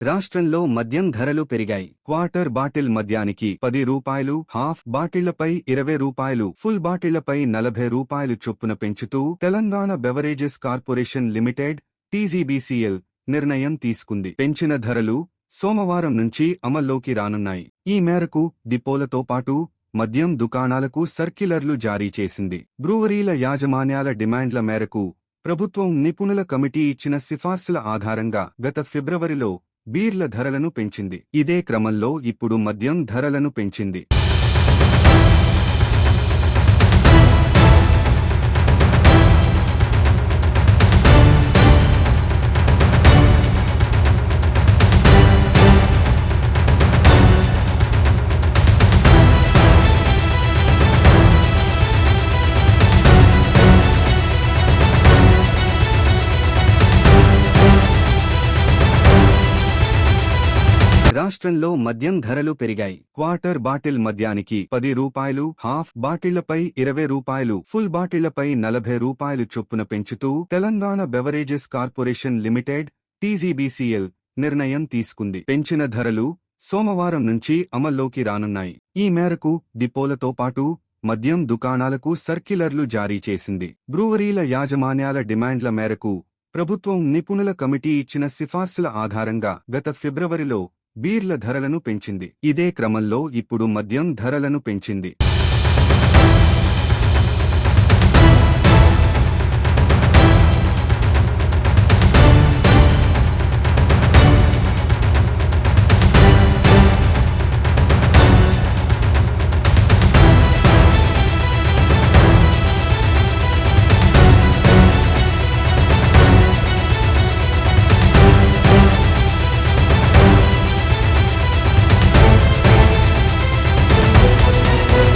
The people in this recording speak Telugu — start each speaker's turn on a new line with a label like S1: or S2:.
S1: రాష్ట్రంలో మద్యం ధరలు పెరిగాయి. క్వార్టర్ బాటిల్ మద్యానికి రూ. 10, హాఫ్ బాటిళ్లపై రూ. 20, ఫుల్ బాటిళ్లపై రూ. 40 చొప్పున పెంచుతూ Telangana beverages corporation limited (TZBCL) నిర్ణయం తీసుకుంది. పెంచిన ధరలు సోమవారం నుంచి అమల్లోకి రానున్నాయి. ఈ మేరకు డిపోలతో పాటు మద్యం దుకాణాలకు సర్క్యులర్లు జారీ చేసింది. బ్రూవరీల యాజమాన్యాల డిమాండ్ల మేరకు ప్రభుత్వం నిపుణుల కమిటీ ఇచ్చిన సిఫార్సుల ఆధారంగా గత ఫిబ్రవరిలో బీర్ల ధరలను పెంచింది. ఇదే క్రమంలో ఇప్పుడు మద్యం ధరలను పెంచింది. రాష్ట్రంలో మద్యం ధరలు పెరిగాయి. క్వార్టర్ బాటిల్ మద్యానికి రూ. 10, హాఫ్ బాటిళ్లపై రూ. 20, ఫుల్ బాటిళ్లపై రూ. 40 చొప్పున పెంచుతూ Telangana beverages corporation limited (TZBCL) నిర్ణయం తీసుకుంది. పెంచిన ధరలు సోమవారం నుంచి అమల్లోకి రానున్నాయి. ఈ మేరకు డిపోలతో పాటు మద్యం దుకాణాలకు సర్క్యులర్లు జారీ చేసింది. బ్రూవరీల యాజమాన్యాల డిమాండ్ల మేరకు ప్రభుత్వం నిపుణుల కమిటీ ఇచ్చిన సిఫార్సుల ఆధారంగా గత ఫిబ్రవరిలో బీర్ల ధరలను పెంచింది. ఇదే క్రమంలో ఇప్పుడు మద్యం ధరలను పెంచింది.